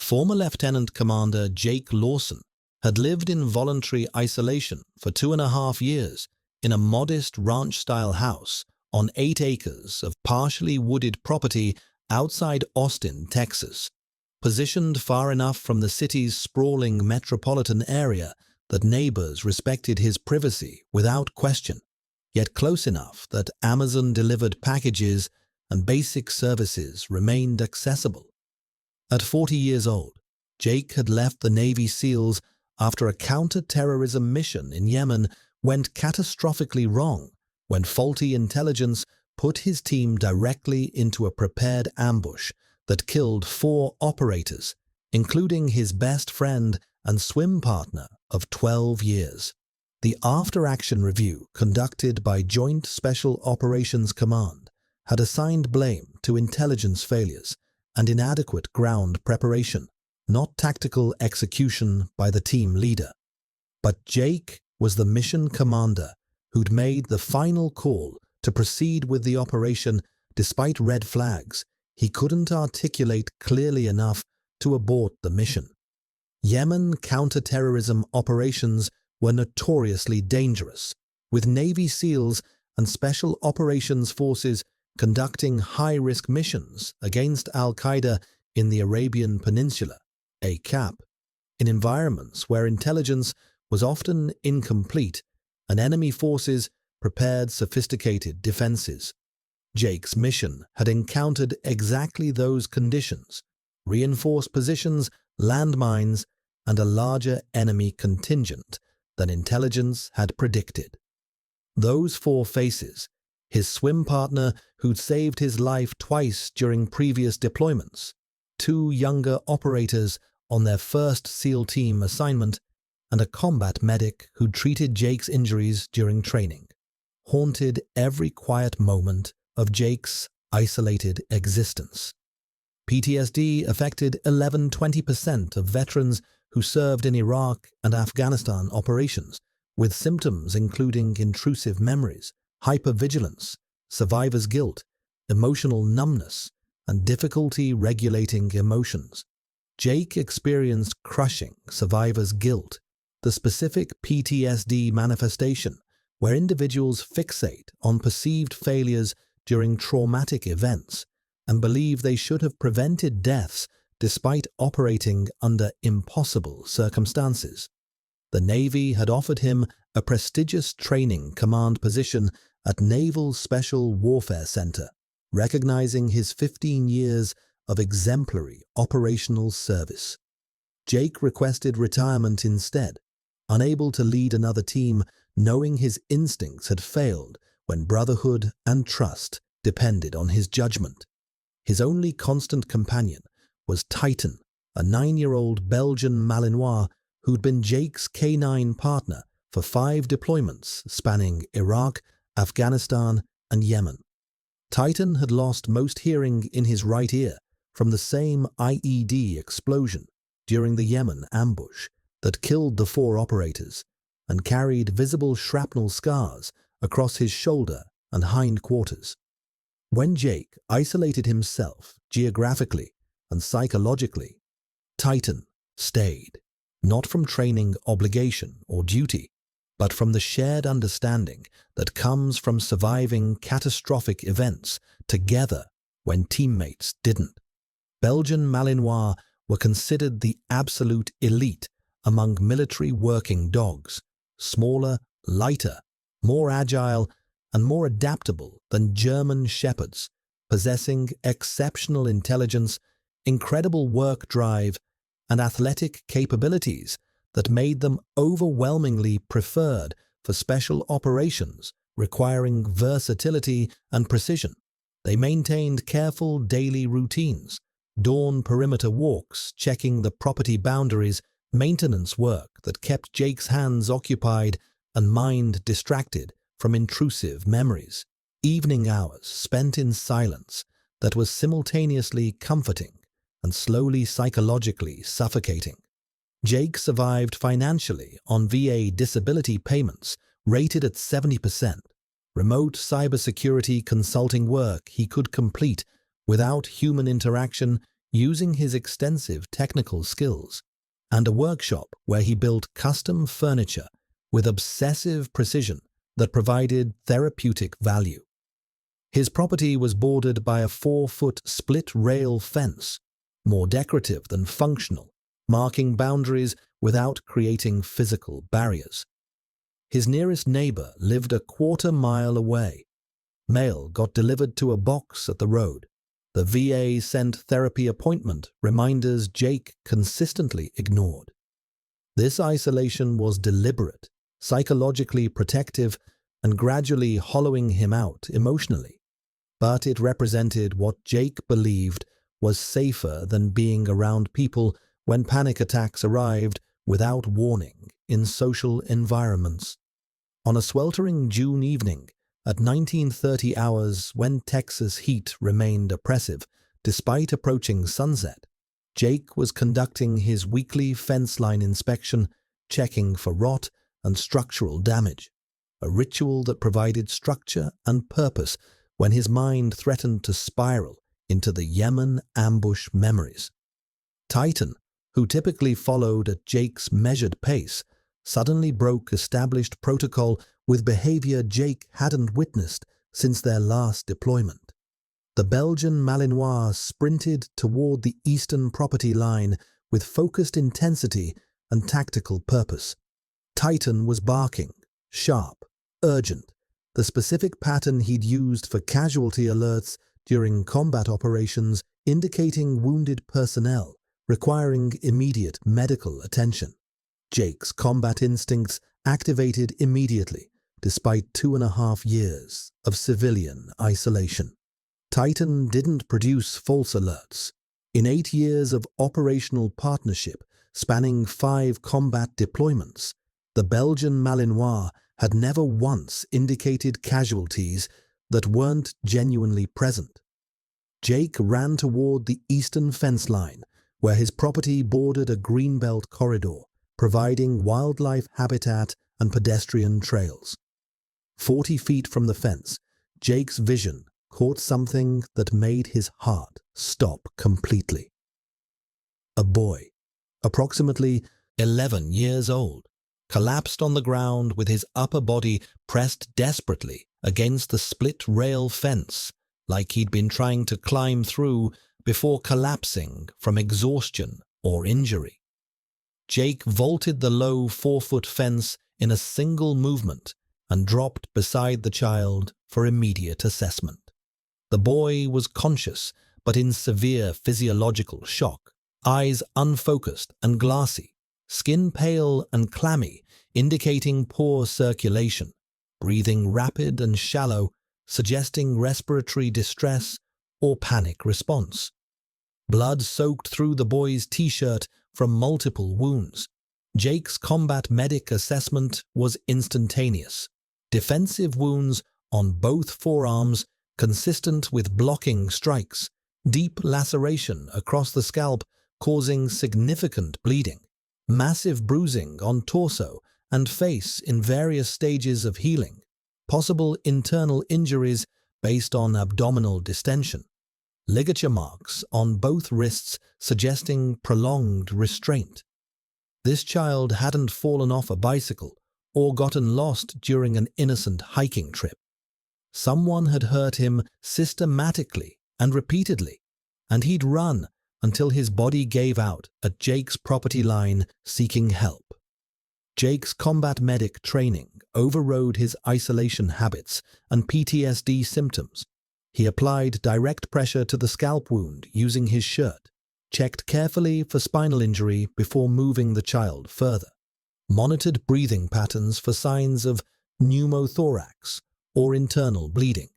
Former Lieutenant Commander Jake Lawson had lived in voluntary isolation for 2.5 years in a modest ranch-style house on 8 acres of partially wooded property outside Austin, Texas. Positioned far enough from the city's sprawling metropolitan area that neighbors respected his privacy without question, yet close enough that Amazon-delivered packages and basic services remained accessible. At 40 years old, Jake had left the Navy SEALs after a counter-terrorism mission in Yemen went catastrophically wrong when faulty intelligence put his team directly into a prepared ambush that killed 4 operators, including his best friend and swim partner of 12 years. The after-action review conducted by Joint Special Operations Command had assigned blame to intelligence failures and inadequate ground preparation, not tactical execution by the team leader. But Jake was the mission commander who'd made the final call to proceed with the operation despite red flags he couldn't articulate clearly enough to abort the mission. Yemen counter-terrorism operations were notoriously dangerous, with Navy SEALs and Special Operations Forces conducting high-risk missions against Al-Qaeda in the Arabian Peninsula, ACAP, in environments where intelligence was often incomplete and enemy forces prepared sophisticated defenses. Jake's mission had encountered exactly those conditions: reinforced positions, landmines, and a larger enemy contingent than intelligence had predicted. Those 4 faces, his swim partner who'd saved his life twice during previous deployments, 2 younger operators on their first SEAL team assignment, and a combat medic who'd treated Jake's injuries during training, haunted every quiet moment of Jake's isolated existence. PTSD affected 11–20% of veterans who served in Iraq and Afghanistan operations, with symptoms including intrusive memories, hypervigilance, survivor's guilt, emotional numbness, and difficulty regulating emotions. Jake experienced crushing survivor's guilt, the specific PTSD manifestation where individuals fixate on perceived failures during traumatic events and believe they should have prevented deaths despite operating under impossible circumstances. The Navy had offered him a prestigious training command position at Naval Special Warfare Center, recognizing his 15 years of exemplary operational service. Jake requested retirement instead, unable to lead another team, knowing his instincts had failed when brotherhood and trust depended on his judgment. His only constant companion was Titan, a 9-year-old Belgian Malinois who'd been Jake's K-9 partner for 5 deployments spanning Iraq, Afghanistan, and Yemen. Titan had lost most hearing in his right ear from the same IED explosion during the Yemen ambush that killed the 4 operators, and carried visible shrapnel scars across his shoulder and hindquarters. When Jake isolated himself geographically and psychologically, Titan stayed, not from training obligation or duty, but from the shared understanding that comes from surviving catastrophic events together when teammates didn't. Belgian Malinois were considered the absolute elite among military working dogs, smaller, lighter, more agile, and more adaptable than German shepherds, possessing exceptional intelligence, incredible work drive, and athletic capabilities that made them overwhelmingly preferred for special operations requiring versatility and precision. They maintained careful daily routines, dawn perimeter walks checking the property boundaries, maintenance work that kept Jake's hands occupied and mind distracted from intrusive memories, evening hours spent in silence that was simultaneously comforting and slowly psychologically suffocating. Jake survived financially on VA disability payments rated at 70%, remote cybersecurity consulting work he could complete without human interaction using his extensive technical skills, and a workshop where he built custom furniture with obsessive precision that provided therapeutic value. His property was bordered by a 4-foot split-rail fence, more decorative than functional, marking boundaries without creating physical barriers. His nearest neighbor lived a quarter-mile away. Mail got delivered to a box at the road. The VA sent therapy appointment reminders Jake consistently ignored. This isolation was deliberate, psychologically protective, and gradually hollowing him out emotionally. But it represented what Jake believed was safer than being around people when panic attacks arrived without warning in social environments. On a sweltering June evening, at 1930 hours when Texas heat remained oppressive despite approaching sunset, Jake was conducting his weekly fence line inspection, checking for rot and structural damage, a ritual that provided structure and purpose when his mind threatened to spiral into the Yemen ambush memories. Titan, who typically followed at Jake's measured pace, suddenly broke established protocol with behavior Jake hadn't witnessed since their last deployment. The Belgian Malinois sprinted toward the eastern property line with focused intensity and tactical purpose. Titan was barking, sharp, urgent, the specific pattern he'd used for casualty alerts during combat operations, indicating wounded personnel requiring immediate medical attention. Jake's combat instincts activated immediately, despite 2.5 years of civilian isolation. Titan didn't produce false alerts. In 8 years of operational partnership spanning 5 combat deployments, the Belgian Malinois had never once indicated casualties that weren't genuinely present. Jake ran toward the eastern fence line, where his property bordered a greenbelt corridor, providing wildlife habitat and pedestrian trails. 40 feet from the fence, Jake's vision caught something that made his heart stop completely. A boy, approximately 11 years old, collapsed on the ground with his upper body pressed desperately against the split-rail fence, like he'd been trying to climb through before collapsing from exhaustion or injury. Jake vaulted the low 4-foot fence in a single movement and dropped beside the child for immediate assessment. The boy was conscious, but in severe physiological shock, eyes unfocused and glassy, skin pale and clammy, indicating poor circulation, breathing rapid and shallow, suggesting respiratory distress or panic response. Blood soaked through the boy's t-shirt from multiple wounds. Jake's combat medic assessment was instantaneous. Defensive wounds on both forearms, consistent with blocking strikes, deep laceration across the scalp causing significant bleeding, massive bruising on torso and face in various stages of healing, possible internal injuries based on abdominal distension, ligature marks on both wrists suggesting prolonged restraint. This child hadn't fallen off a bicycle or gotten lost during an innocent hiking trip. Someone had hurt him systematically and repeatedly, and he'd run until his body gave out at Jake's property line seeking help. Jake's combat medic training overrode his isolation habits and PTSD symptoms. He applied direct pressure to the scalp wound using his shirt, checked carefully for spinal injury before moving the child further, monitored breathing patterns for signs of pneumothorax or internal bleeding.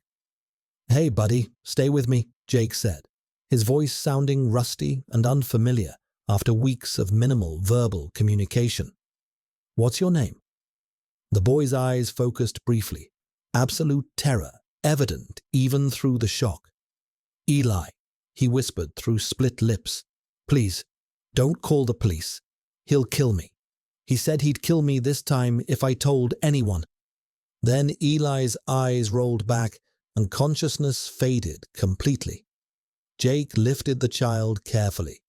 "Hey, buddy, stay with me," Jake said, his voice sounding rusty and unfamiliar after weeks of minimal verbal communication. "What's your name?" The boy's eyes focused briefly, absolute terror evident even through the shock. "Eli," he whispered through split lips. "Please, don't call the police. He'll kill me. He said he'd kill me this time if I told anyone." Then Eli's eyes rolled back and consciousness faded completely. Jake lifted the child carefully.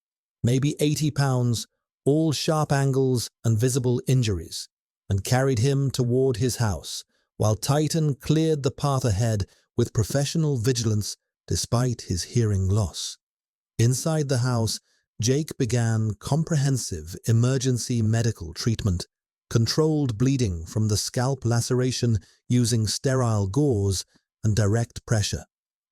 Maybe 80 pounds, all sharp angles and visible injuries, and carried him toward his house, while Titan cleared the path ahead with professional vigilance despite his hearing loss. Inside the house, Jake began comprehensive emergency medical treatment, controlled bleeding from the scalp laceration using sterile gauze and direct pressure,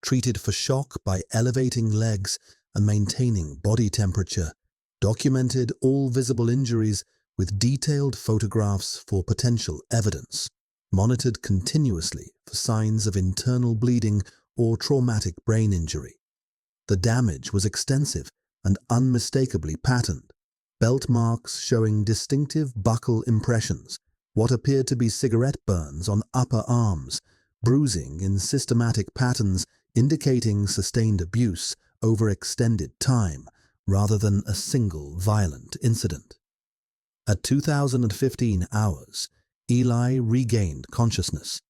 treated for shock by elevating legs and maintaining body temperature, documented all visible injuries with detailed photographs for potential evidence, monitored continuously for signs of internal bleeding or traumatic brain injury. The damage was extensive and unmistakably patterned, belt marks showing distinctive buckle impressions, what appeared to be cigarette burns on upper arms, bruising in systematic patterns indicating sustained abuse over extended time rather than a single violent incident. At 2015 hours, Eli regained consciousness.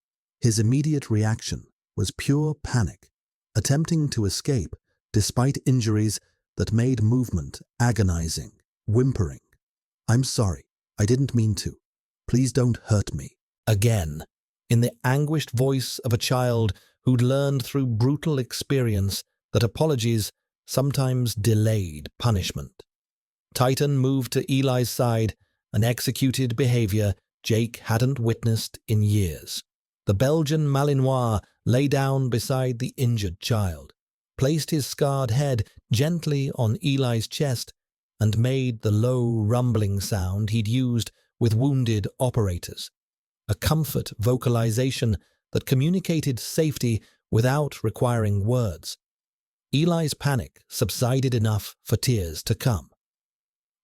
His immediate reaction was pure panic, attempting to escape despite injuries that made movement agonizing, whimpering. "I'm sorry, I didn't mean to. Please don't hurt me." Again, in the anguished voice of a child who'd learned through brutal experience that apologies sometimes delayed punishment. Titan moved to Eli's side and executed behavior Jake hadn't witnessed in years. The Belgian Malinois lay down beside the injured child, placed his scarred head gently on Eli's chest, and made the low rumbling sound he'd used with wounded operators, a comfort vocalization that communicated safety without requiring words. Eli's panic subsided enough for tears to come.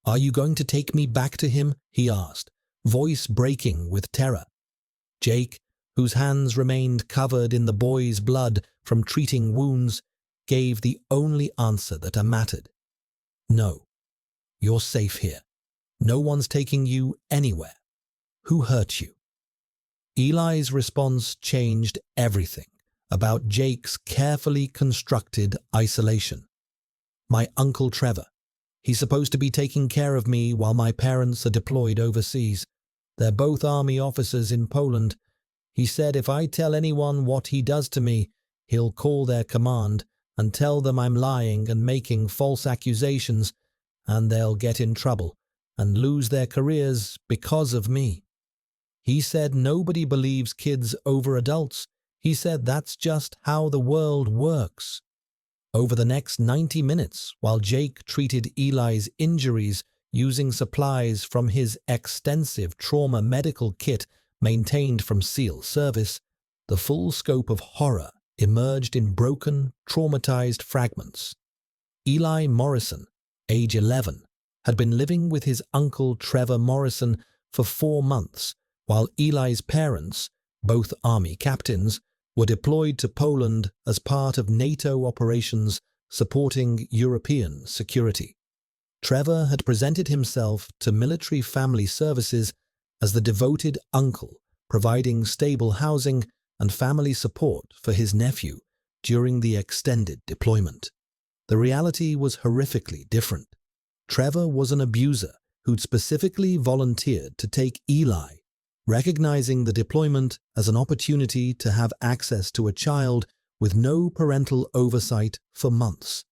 "Are you going to take me back to him?" he asked, voice breaking with terror. Jake, whose hands remained covered in the boy's blood from treating wounds, gave the only answer that mattered. "No, you're safe here. No one's taking you anywhere. Who hurt you?" Eli's response changed everything about Jake's carefully constructed isolation. "My Uncle Trevor. He's supposed to be taking care of me while my parents are deployed overseas. They're both army officers in Poland. He said if I tell anyone what he does to me, he'll call their command and tell them I'm lying and making false accusations, and they'll get in trouble and lose their careers because of me. He said nobody believes kids over adults. He said that's just how the world works." Over the next 90 minutes, while Jake treated Eli's injuries using supplies from his extensive trauma medical kit maintained from SEAL service, the full scope of horror emerged in broken, traumatized fragments. Eli Morrison, age 11, had been living with his uncle Trevor Morrison for 4 months, while Eli's parents, both Army captains, were deployed to Poland as part of NATO operations supporting European security. Trevor had presented himself to military family services as the devoted uncle, providing stable housing and family support for his nephew during the extended deployment. The reality was horrifically different. Trevor was an abuser who'd specifically volunteered to take Eli, recognizing the deployment as an opportunity to have access to a child with no parental oversight for months.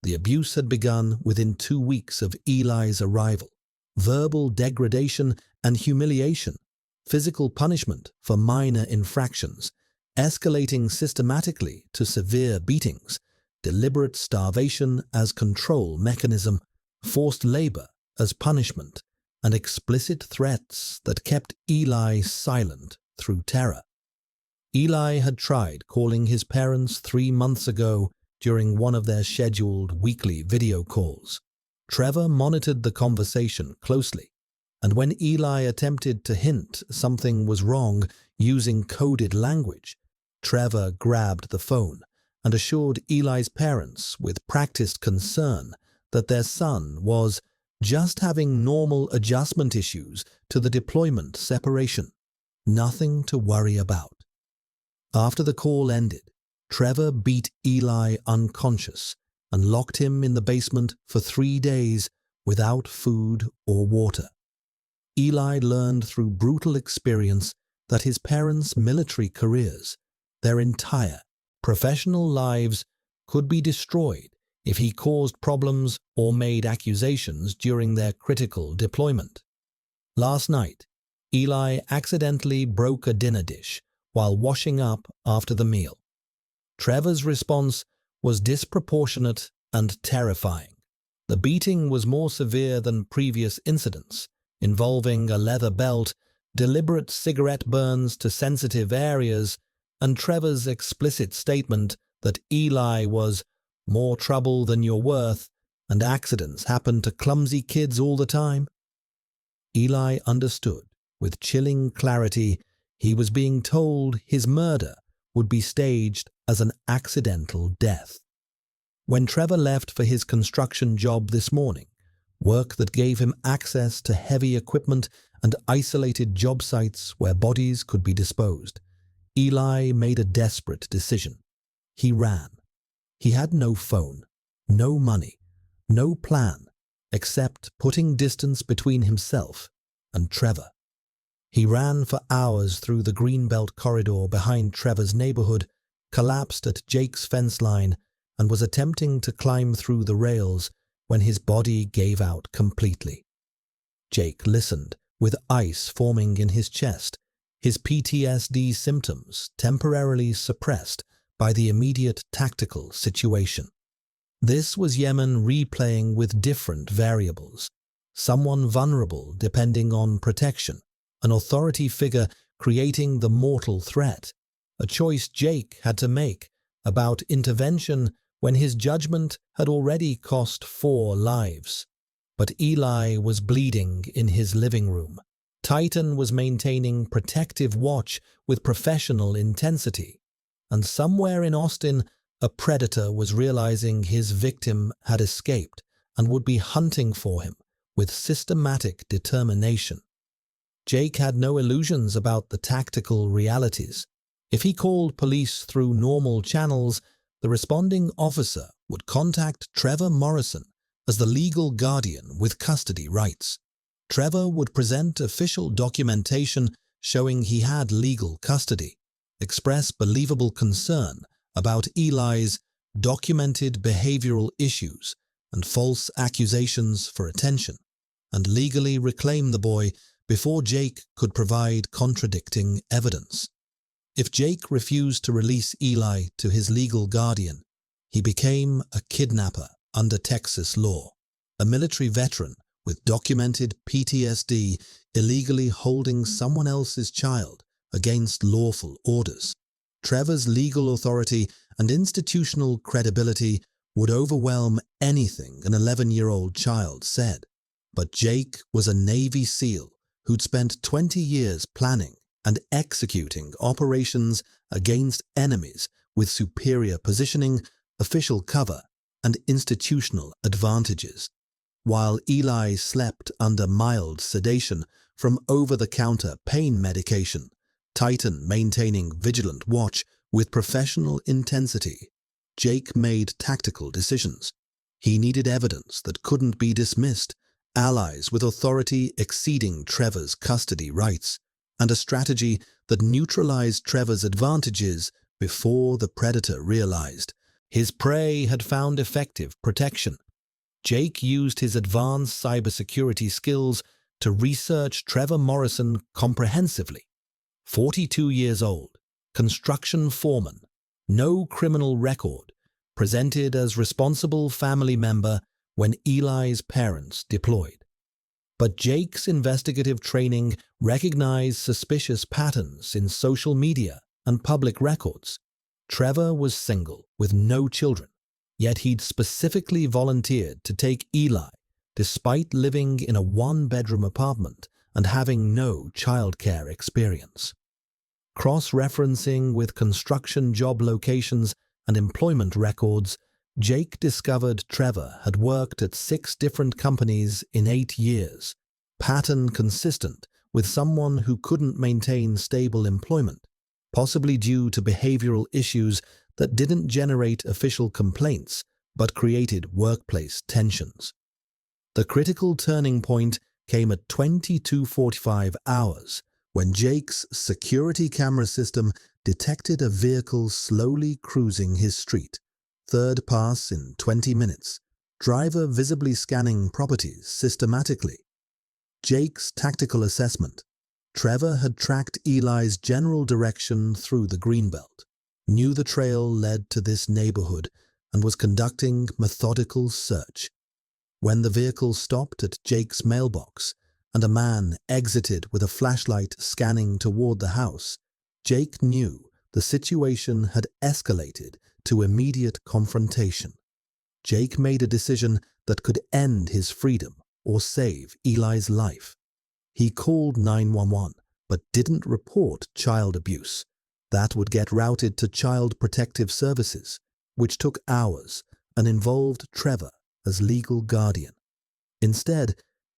The abuse had begun within 2 weeks of Eli's arrival. Verbal degradation and humiliation, physical punishment for minor infractions, escalating systematically to severe beatings, deliberate starvation as control mechanism, forced labor as punishment, and explicit threats that kept Eli silent through terror. Eli had tried calling his parents 3 months ago during one of their scheduled weekly video calls. Trevor monitored the conversation closely, and when Eli attempted to hint something was wrong using coded language, Trevor grabbed the phone and assured Eli's parents with practiced concern that their son was just having normal adjustment issues to the deployment separation. Nothing to worry about. After the call ended, Trevor beat Eli unconscious and locked him in the basement for 3 days without food or water. Eli learned through brutal experience that his parents' military careers, their entire professional lives, could be destroyed if he caused problems or made accusations during their critical deployment. Last night, Eli accidentally broke a dinner dish while washing up after the meal. Trevor's response was disproportionate and terrifying. The beating was more severe than previous incidents, involving a leather belt, deliberate cigarette burns to sensitive areas, and Trevor's explicit statement that Eli was more trouble than you're worth and accidents happen to clumsy kids all the time. Eli understood with chilling clarity he was being told his murder would be staged as an accidental death. When Trevor left for his construction job this morning, work that gave him access to heavy equipment and isolated job sites where bodies could be disposed, Eli made a desperate decision. He ran. He had no phone, no money, no plan, except putting distance between himself and Trevor. He ran for hours through the greenbelt corridor behind Trevor's neighborhood, collapsed at Jake's fence line, and was attempting to climb through the rails when his body gave out completely. Jake listened, with ice forming in his chest, his PTSD symptoms temporarily suppressed by the immediate tactical situation. This was Yemen replaying with different variables. Someone vulnerable depending on protection, an authority figure creating the mortal threat, a choice Jake had to make about intervention when his judgment had already cost 4 lives. But Eli was bleeding in his living room. Titan was maintaining protective watch with professional intensity. And somewhere in Austin, a predator was realizing his victim had escaped and would be hunting for him with systematic determination. Jake had no illusions about the tactical realities. If he called police through normal channels, the responding officer would contact Trevor Morrison as the legal guardian with custody rights. Trevor would present official documentation showing he had legal custody, express believable concern about Eli's documented behavioral issues and false accusations for attention, and legally reclaim the boy before Jake could provide contradicting evidence. If Jake refused to release Eli to his legal guardian, he became a kidnapper under Texas law, a military veteran with documented PTSD illegally holding someone else's child against lawful orders. Trevor's legal authority and institutional credibility would overwhelm anything an 11-year-old child said. But Jake was a Navy SEAL who'd spent 20 years planning and executing operations against enemies with superior positioning, official cover, and institutional advantages. While Eli slept under mild sedation from over-the-counter pain medication, Titan maintaining vigilant watch with professional intensity, Jake made tactical decisions. He needed evidence that couldn't be dismissed, allies with authority exceeding Trevor's custody rights, and a strategy that neutralized Trevor's advantages before the predator realized his prey had found effective protection. Jake used his advanced cybersecurity skills to research Trevor Morrison comprehensively. 42 years old, construction foreman, no criminal record, presented as responsible family member when Eli's parents deployed. But Jake's investigative training recognized suspicious patterns in social media and public records. Trevor was single with no children, yet he'd specifically volunteered to take Eli despite living in a 1-bedroom apartment and having no childcare experience. Cross-referencing with construction job locations and employment records, Jake discovered Trevor had worked at 6 different companies in 8 years, pattern consistent with someone who couldn't maintain stable employment, possibly due to behavioral issues that didn't generate official complaints but created workplace tensions. The critical turning point came at 22:45 hours when Jake's security camera system detected a vehicle slowly cruising his street. Third pass in 20 minutes. Driver visibly scanning properties systematically. Jake's tactical assessment. Trevor had tracked Eli's general direction through the Greenbelt, knew the trail led to this neighborhood, and was conducting methodical search. When the vehicle stopped at Jake's mailbox and a man exited with a flashlight scanning toward the house, Jake knew the situation had escalated to immediate confrontation. Jake made a decision that could end his freedom or save Eli's life. He called 911, but didn't report child abuse. That would get routed to Child Protective Services, which took hours and involved Trevor as legal guardian. Instead,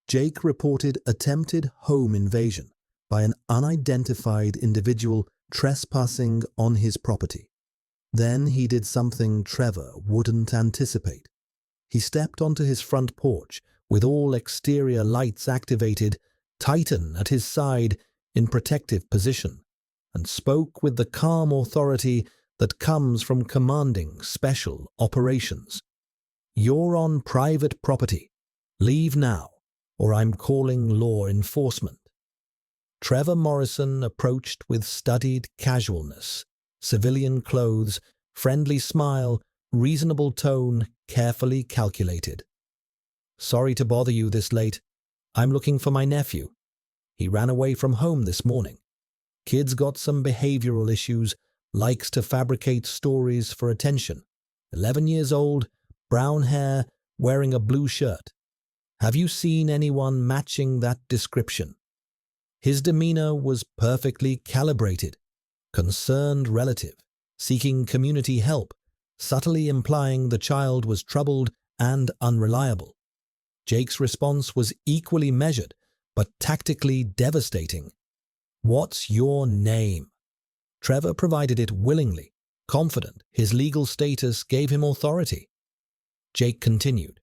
Jake reported attempted home invasion by an unidentified individual trespassing on his property. Then he did something Trevor wouldn't anticipate. He stepped onto his front porch with all exterior lights activated, Titan at his side in protective position, and spoke with the calm authority that comes from commanding special operations. "You're on private property. Leave now, or I'm calling law enforcement." Trevor Morrison approached with studied casualness, civilian clothes, friendly smile, reasonable tone, carefully calculated. "Sorry to bother you this late. I'm looking for my nephew. He ran away from home this morning. Kid's got some behavioral issues, likes to fabricate stories for attention. 11 years old, brown hair, wearing a blue shirt. Have you seen anyone matching that description?" His demeanor was perfectly calibrated. Concerned relative, seeking community help, subtly implying the child was troubled and unreliable. Jake's response was equally measured, but tactically devastating. "What's your name?" Trevor provided it willingly, confident his legal status gave him authority. Jake continued.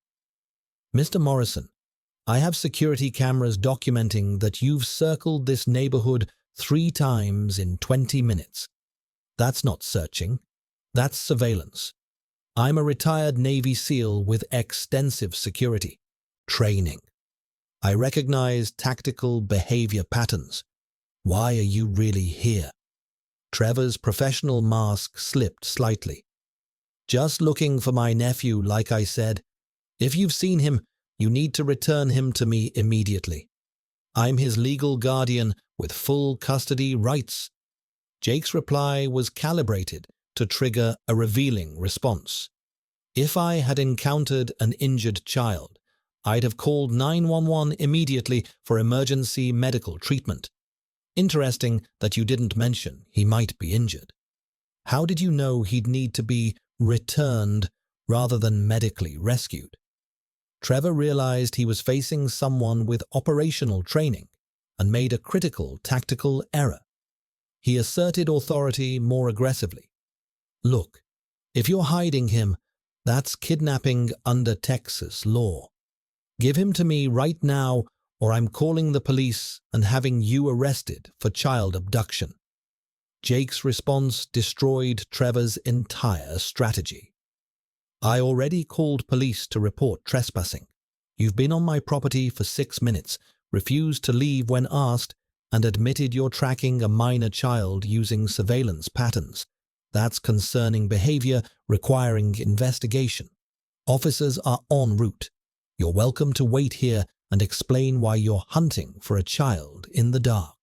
"Mr. Morrison, I have security cameras documenting that you've circled this neighborhood 3 times in 20 minutes. That's not searching. That's surveillance. I'm a retired Navy SEAL with extensive security training. I recognize tactical behavior patterns. Why are you really here?" Trevor's professional mask slipped slightly. "Just looking for my nephew, like I said. If you've seen him, you need to return him to me immediately. I'm his legal guardian with full custody rights." Jake's reply was calibrated to trigger a revealing response. "If I had encountered an injured child, I'd have called 911 immediately for emergency medical treatment. Interesting that you didn't mention he might be injured. How did you know he'd need to be returned rather than medically rescued?" Trevor realized he was facing someone with operational training and made a critical tactical error. He asserted authority more aggressively. "Look, if you're hiding him, that's kidnapping under Texas law. Give him to me right now, or I'm calling the police and having you arrested for child abduction." Jake's response destroyed Trevor's entire strategy. "I already called police to report trespassing. You've been on my property for 6 minutes, refused to leave when asked, and admitted you're tracking a minor child using surveillance patterns. That's concerning behavior requiring investigation. Officers are en route. You're welcome to wait here and explain why you're hunting for a child in the dark."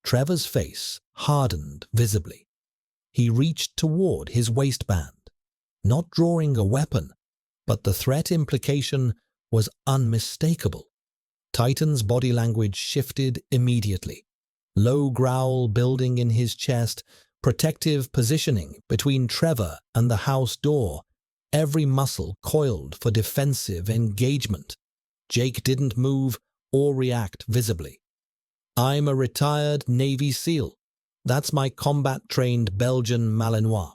Trevor's face hardened visibly. He reached toward his waistband, not drawing a weapon, but the threat implication was unmistakable. Titan's body language shifted immediately. Low growl building in his chest, protective positioning between Trevor and the house door, every muscle coiled for defensive engagement. Jake didn't move or react visibly. "I'm a retired Navy SEAL. That's my combat-trained Belgian Malinois.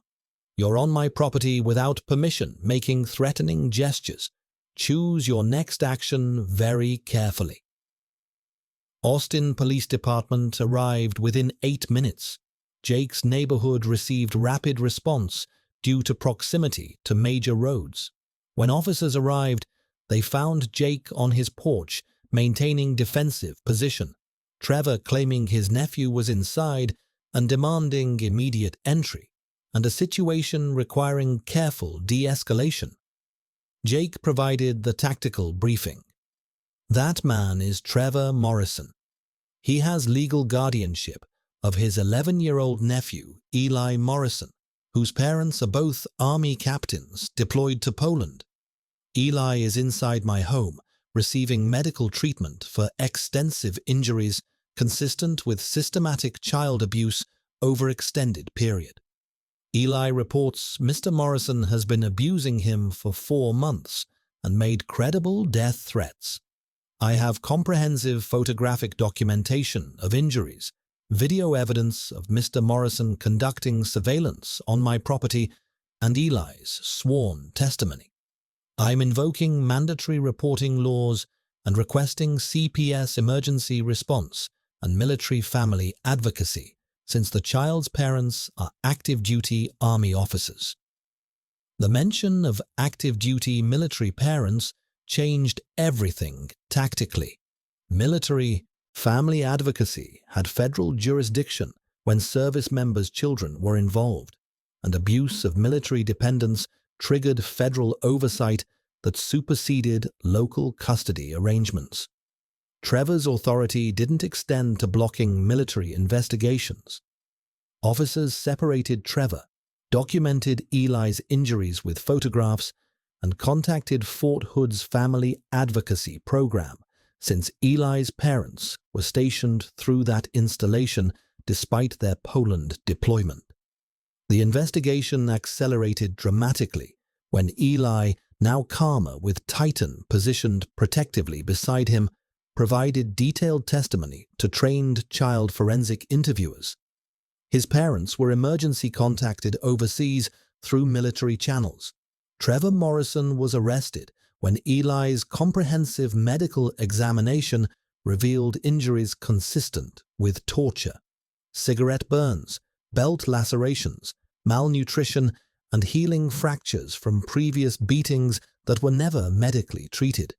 You're on my property without permission, making threatening gestures. Choose your next action very carefully. Austin Police Department arrived within 8 minutes. Jake's neighborhood received rapid response due to proximity to major roads. When officers arrived, they found Jake on his porch, maintaining defensive position. Trevor claiming his nephew was inside and demanding immediate entry, and a situation requiring careful de-escalation. Jake provided the tactical briefing. That man is Trevor Morrison. He has legal guardianship of his 11-year-old nephew, Eli Morrison, whose parents are both Army captains deployed to Poland. Eli is inside my home, receiving medical treatment for extensive injuries consistent with systematic child abuse over extended period. Eli reports Mr. Morrison has been abusing him for 4 months and made credible death threats. I have comprehensive photographic documentation of injuries, video evidence of Mr. Morrison conducting surveillance on my property, and Eli's sworn testimony. I'm invoking mandatory reporting laws and requesting CPS emergency response and military family advocacy, since the child's parents are active duty Army officers. The mention of active duty military parents changed everything tactically. Military family advocacy had federal jurisdiction when service members' children were involved, and abuse of military dependents triggered federal oversight that superseded local custody arrangements. Trevor's authority didn't extend to blocking military investigations. Officers separated Trevor, documented Eli's injuries with photographs, and contacted Fort Hood's family advocacy program, since Eli's parents were stationed through that installation despite their Poland deployment. The investigation accelerated dramatically when Eli, now calmer with Titan positioned protectively beside him, provided detailed testimony to trained child forensic interviewers. His parents were emergency contacted overseas through military channels. Trevor Morrison was arrested when Eli's comprehensive medical examination revealed injuries consistent with torture, cigarette burns, belt lacerations, malnutrition, and healing fractures from previous beatings that were never medically treated.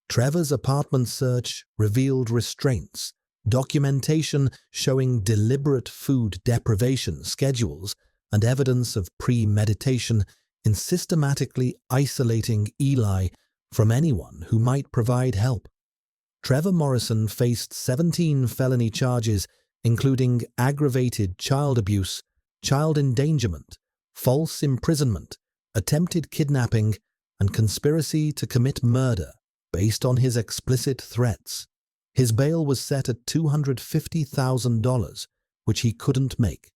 Trevor's apartment search revealed restraints, documentation showing deliberate food deprivation schedules, and evidence of premeditation in systematically isolating Eli from anyone who might provide help. Trevor Morrison faced 17 felony charges, including aggravated child abuse, child endangerment, false imprisonment, attempted kidnapping, and conspiracy to commit murder based on his explicit threats. His bail was set at $250,000, which he couldn't make.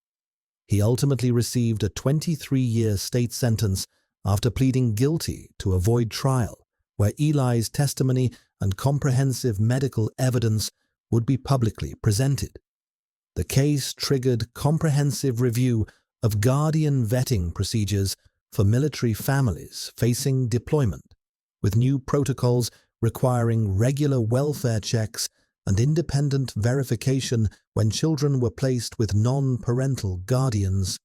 He ultimately received a 23-year state sentence after pleading guilty to avoid trial, where Eli's testimony and comprehensive medical evidence would be publicly presented. The case triggered comprehensive review of guardian vetting procedures for military families facing deployment, with new protocols requiring regular welfare checks and independent verification when children were placed with non-parental guardians.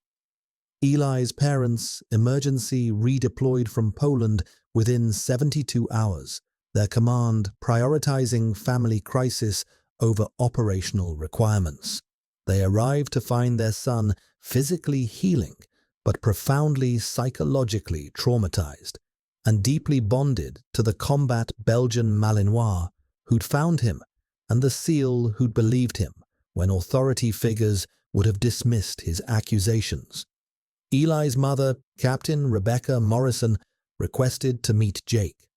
Eli's parents emergency redeployed from Poland within 72 hours, their command prioritizing family crisis over operational requirements. They arrived to find their son physically healing, but profoundly psychologically traumatized, and deeply bonded to the combat Belgian Malinois who'd found him, and the SEAL who'd believed him when authority figures would have dismissed his accusations. Eli's mother, Captain Rebecca Morrison, requested to meet Jake.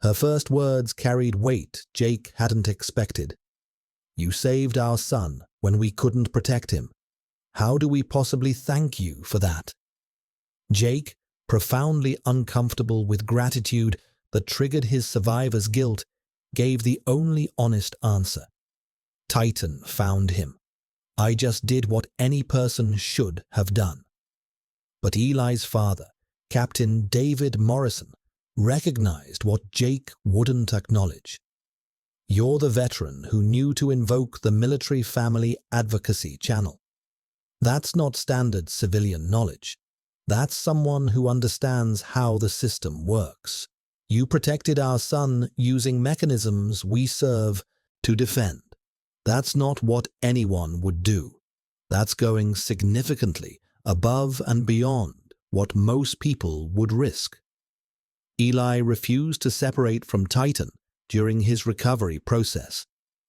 Her first words carried weight Jake hadn't expected. "You saved our son when we couldn't protect him. How do we possibly thank you for that?" Jake, profoundly uncomfortable with gratitude that triggered his survivor's guilt, gave the only honest answer. "Titan found him. I just did what any person should have done." But Eli's father, Captain David Morrison, recognized what Jake wouldn't acknowledge. "You're the veteran who knew to invoke the military family advocacy channel. That's not standard civilian knowledge. That's someone who understands how the system works. You protected our son using mechanisms we serve to defend. That's not what anyone would do. That's going significantly above and beyond what most people would risk." Eli refused to separate from Titan during his recovery process.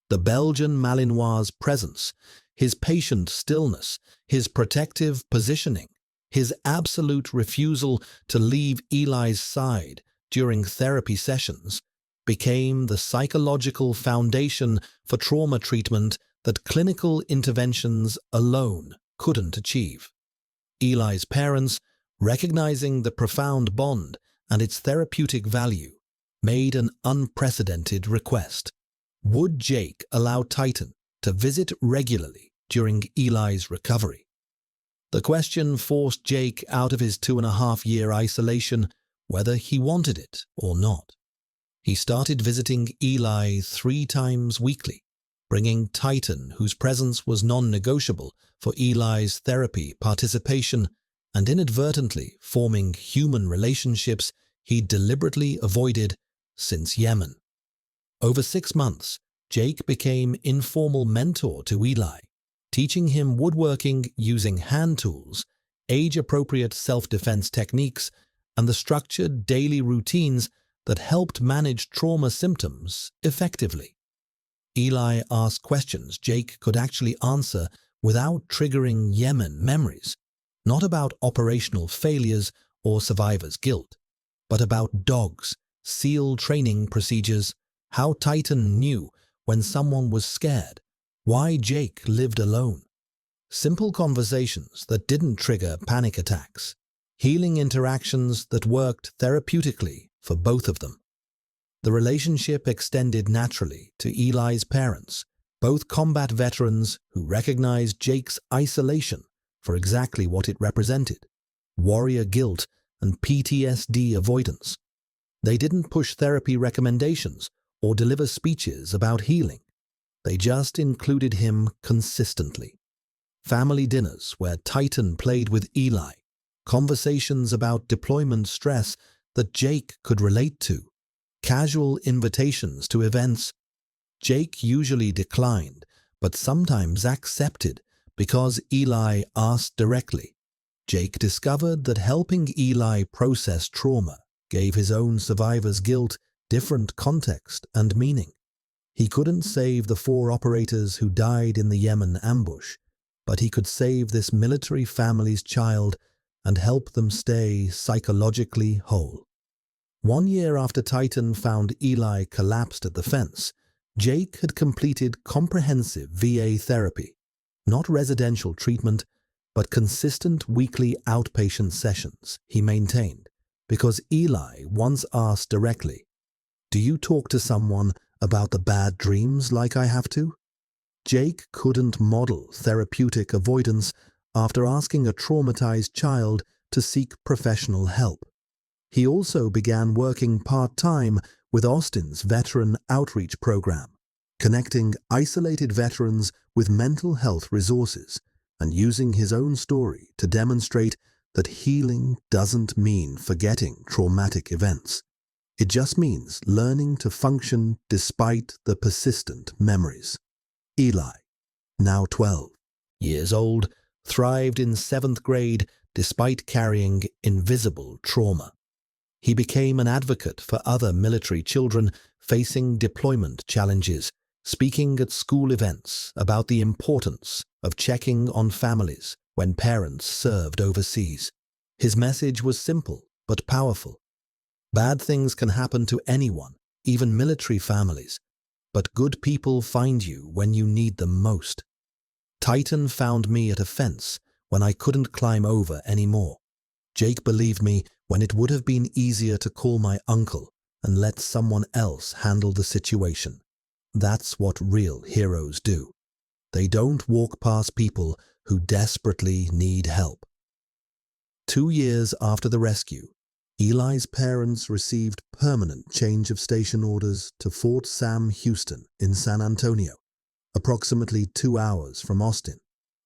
The Belgian Malinois' presence, his patient stillness, his protective positioning, his absolute refusal to leave Eli's side during therapy sessions became the psychological foundation for trauma treatment that clinical interventions alone couldn't achieve. Eli's parents, recognizing the profound bond and its therapeutic value, made an unprecedented request. Would Jake allow Titan to visit regularly during Eli's recovery? The question forced Jake out of his 2.5-year isolation, whether he wanted it or not. He started visiting Eli 3 times weekly, bringing Titan, whose presence was non-negotiable for Eli's therapy participation, and inadvertently forming human relationships he deliberately avoided since Yemen. Over 6 months, Jake became informal mentor to Eli, teaching him woodworking using hand tools, age-appropriate self-defense techniques, and the structured daily routines that helped manage trauma symptoms effectively. Eli asked questions Jake could actually answer without triggering Yemen memories, not about operational failures or survivor's guilt, but about dogs, SEAL training procedures, how Titan knew when someone was scared, why Jake lived alone. Simple conversations that didn't trigger panic attacks, healing interactions that worked therapeutically for both of them. The relationship extended naturally to Eli's parents, both combat veterans who recognized Jake's isolation for exactly what it represented: warrior guilt and PTSD avoidance. They didn't push therapy recommendations or deliver speeches about healing. They just included him consistently. Family dinners where Titan played with Eli, conversations about deployment stress that Jake could relate to, casual invitations to events. Jake usually declined, but sometimes accepted because Eli asked directly. Jake discovered that helping Eli process trauma gave his own survivor's guilt different context and meaning. He couldn't save the 4 operators who died in the Yemen ambush, but he could save this military family's child and help them stay psychologically whole. 1 year after Titan found Eli collapsed at the fence, Jake had completed comprehensive VA therapy, not residential treatment, but consistent weekly outpatient sessions he maintained, because Eli once asked directly, "Do you talk to someone about the bad dreams like I have to?" Jake couldn't model therapeutic avoidance after asking a traumatized child to seek professional help. He also began working part-time with Austin's veteran outreach program, connecting isolated veterans with mental health resources and using his own story to demonstrate that healing doesn't mean forgetting traumatic events. It just means learning to function despite the persistent memories. Eli, now 12 years old, thrived in 7th grade despite carrying invisible trauma. He became an advocate for other military children facing deployment challenges, speaking at school events about the importance of checking on families when parents served overseas. His message was simple but powerful. Bad things can happen to anyone, even military families, but good people find you when you need them most. Titan found me at a fence when I couldn't climb over anymore. Jake believed me when it would have been easier to call my uncle and let someone else handle the situation. That's what real heroes do. They don't walk past people who desperately need help. 2 years after the rescue, Eli's parents received permanent change of station orders to Fort Sam Houston in San Antonio, approximately 2 hours from Austin.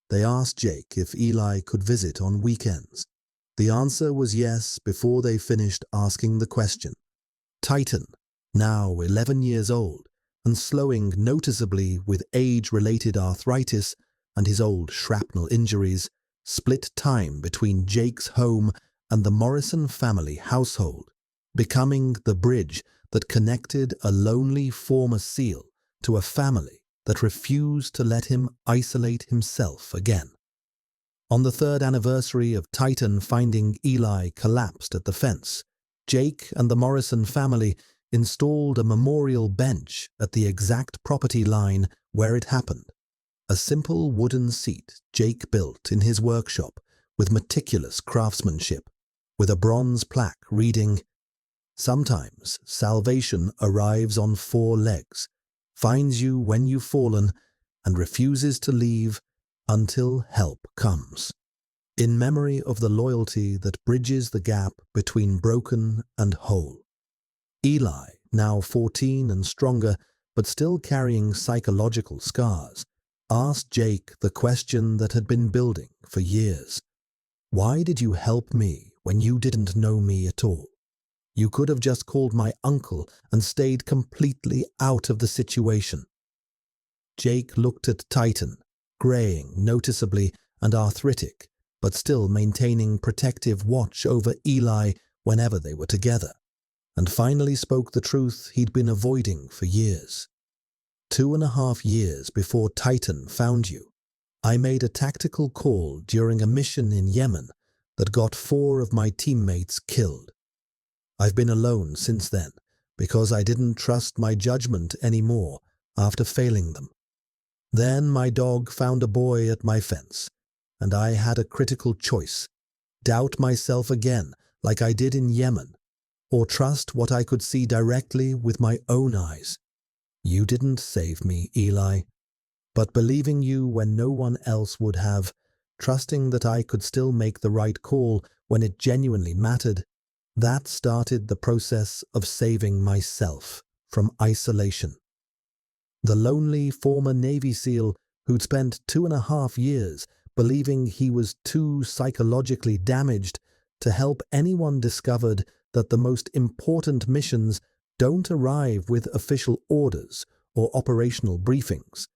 They asked Jake if Eli could visit on weekends. The answer was yes before they finished asking the question. Titan, now 11 years old and slowing noticeably with age-related arthritis and his old shrapnel injuries, split time between Jake's home and the Morrison family household, becoming the bridge that connected a lonely former SEAL to a family that refused to let him isolate himself again. On the 3rd anniversary of Titan finding Eli collapsed at the fence, Jake and the Morrison family installed a memorial bench at the exact property line where it happened. A simple wooden seat Jake built in his workshop with meticulous craftsmanship, with a bronze plaque reading, "Sometimes salvation arrives on 4 legs, finds you when you've fallen, and refuses to leave until help comes." In memory of the loyalty that bridges the gap between broken and whole. Eli, now 14 and stronger, but still carrying psychological scars, asked Jake the question that had been building for years. "Why did you help me when you didn't know me at all? You could have just called my uncle and stayed completely out of the situation." Jake looked at Titan, graying noticeably and arthritic, but still maintaining protective watch over Eli whenever they were together, and finally spoke the truth he'd been avoiding for years. 2.5 years before Titan found you, I made a tactical call during a mission in Yemen that got 4 of my teammates killed. I've been alone since then because I didn't trust my judgment anymore after failing them. Then my dog found a boy at my fence, and I had a critical choice: doubt myself again like I did in Yemen, or trust what I could see directly with my own eyes. You didn't save me, Eli, but believing you when no one else would have, trusting that I could still make the right call when it genuinely mattered, that started the process of saving myself from isolation. The lonely former Navy SEAL who'd spent 2.5 years believing he was too psychologically damaged to help anyone discovered that the most important missions don't arrive with official orders or operational briefings.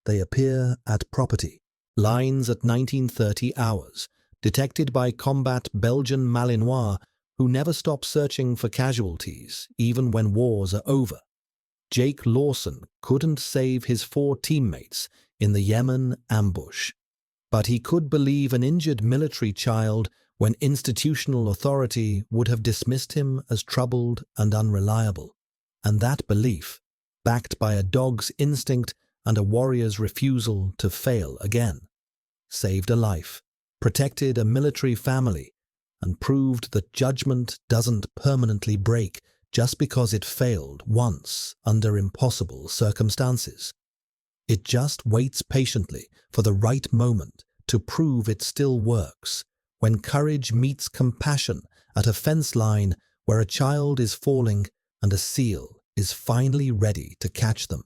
They appear at property lines at 1930 hours, detected by combat Belgian Malinois who never stop searching for casualties even when wars are over. Jake Lawson couldn't save his 4 teammates in the Yemen ambush, but he could believe an injured military child when institutional authority would have dismissed him as troubled and unreliable. And that belief, backed by a dog's instinct and a warrior's refusal to fail again, saved a life, protected a military family, and proved that judgment doesn't permanently break just because it failed once under impossible circumstances. It just waits patiently for the right moment to prove it still works, when courage meets compassion at a fence line where a child is falling and a SEAL is finally ready to catch them.